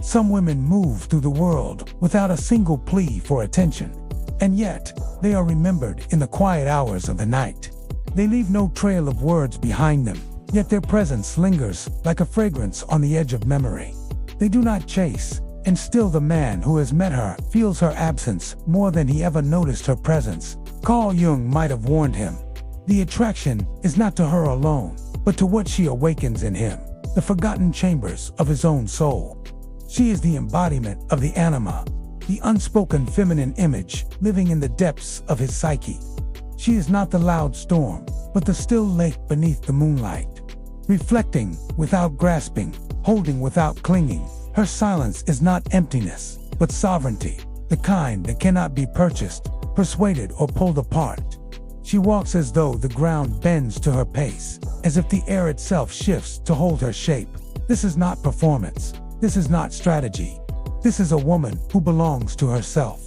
Some women move through the world without a single plea for attention, and yet they are remembered in the quiet hours of the night. They leave no trail of words behind them, yet their presence lingers like a fragrance on the edge of memory. They do not chase, and still the man who has met her feels her absence more than he ever noticed her presence. Carl Jung might have warned him. The attraction is not to her alone, but to what she awakens in him, the forgotten chambers of his own soul. She is the embodiment of the anima, the unspoken feminine image living in the depths of his psyche. She is not the loud storm, but the still lake beneath the moonlight. Reflecting without grasping, holding without clinging, her silence is not emptiness, but sovereignty, the kind that cannot be purchased, persuaded, or pulled apart. She walks as though the ground bends to her pace, as if the air itself shifts to hold her shape. This is not performance. This is not strategy. This is a woman who belongs to herself.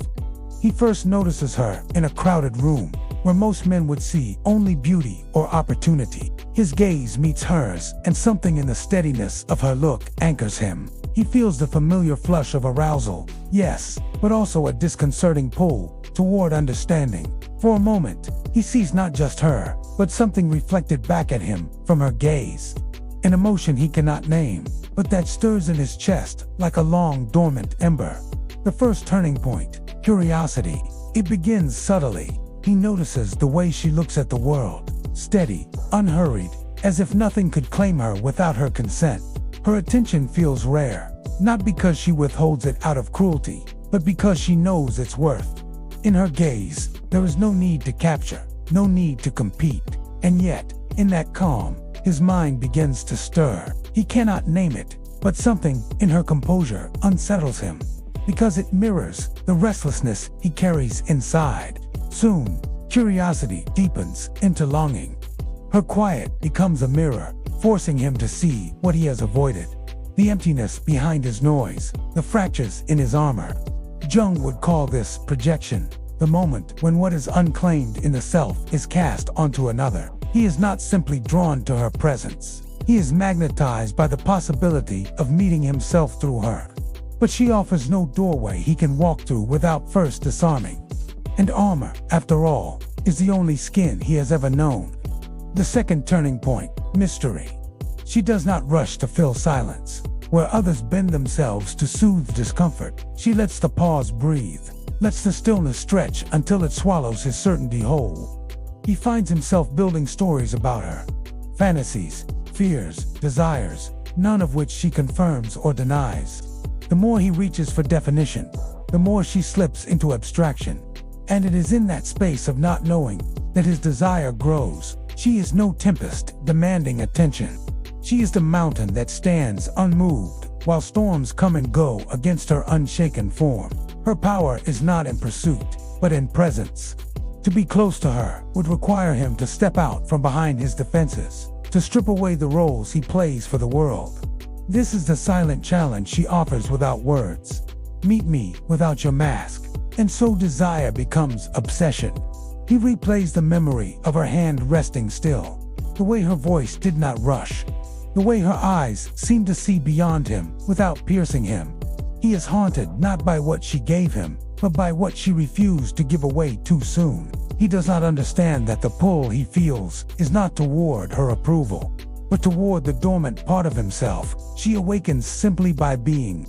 He first notices her in a crowded room, where most men would see only beauty or opportunity. His gaze meets hers, and something in the steadiness of her look anchors him. He feels the familiar flush of arousal, yes, but also a disconcerting pull toward understanding. For a moment, he sees not just her, but something reflected back at him from her gaze. An emotion he cannot name, but that stirs in his chest like a long dormant ember. The first turning point, curiosity. It begins subtly. He notices the way she looks at the world, steady, unhurried, as if nothing could claim her without her consent. Her attention feels rare, not because she withholds it out of cruelty, but because she knows its worth. In her gaze, there is no need to capture, no need to compete, and yet, in that calm, his mind begins to stir. He cannot name it, but something in her composure unsettles him, because it mirrors the restlessness he carries inside. Soon, curiosity deepens into longing. Her quiet becomes a mirror, forcing him to see what he has avoided. The emptiness behind his noise, the fractures in his armor. Jung would call this projection, the moment when what is unclaimed in the self is cast onto another. He is not simply drawn to her presence. He is magnetized by the possibility of meeting himself through her. But she offers no doorway he can walk through without first disarming. And armor, after all, is the only skin he has ever known. The second turning point, mystery. She does not rush to fill silence. Where others bend themselves to soothe discomfort, she lets the pause breathe, lets the stillness stretch until it swallows his certainty whole. He finds himself building stories about her, fantasies, fears, desires, none of which she confirms or denies. The more he reaches for definition, the more she slips into abstraction. And it is in that space of not knowing that his desire grows. She is no tempest demanding attention. She is the mountain that stands unmoved while storms come and go against her unshaken form. Her power is not in pursuit, but in presence. To be close to her would require him to step out from behind his defenses, to strip away the roles he plays for the world. This is the silent challenge she offers without words. Meet me without your mask. And so desire becomes obsession. He replays the memory of her hand resting still, the way her voice did not rush, the way her eyes seemed to see beyond him without piercing him. He is haunted not by what she gave him, but by what she refused to give away too soon. He does not understand that the pull he feels is not toward her approval, but toward the dormant part of himself she awakens simply by being.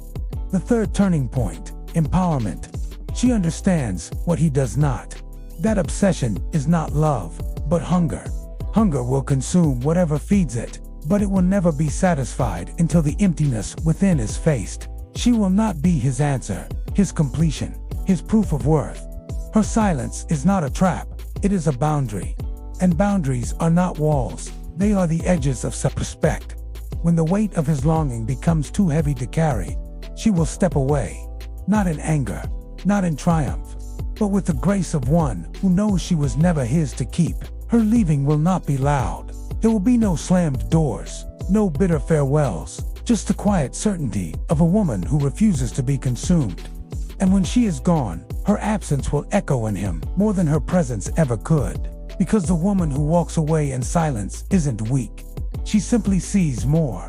The third turning point, empowerment. She understands what he does not. That obsession is not love, but hunger. Hunger will consume whatever feeds it, but it will never be satisfied until the emptiness within is faced. She will not be his answer, his completion, his proof of worth. Her silence is not a trap, it is a boundary. And boundaries are not walls, they are the edges of self-respect. When the weight of his longing becomes too heavy to carry, she will step away, not in anger, not in triumph, but with the grace of one who knows she was never his to keep. Her leaving will not be loud. There will be no slammed doors, no bitter farewells, just the quiet certainty of a woman who refuses to be consumed. And when she is gone, her absence will echo in him more than her presence ever could. Because the woman who walks away in silence isn't weak. She simply sees more.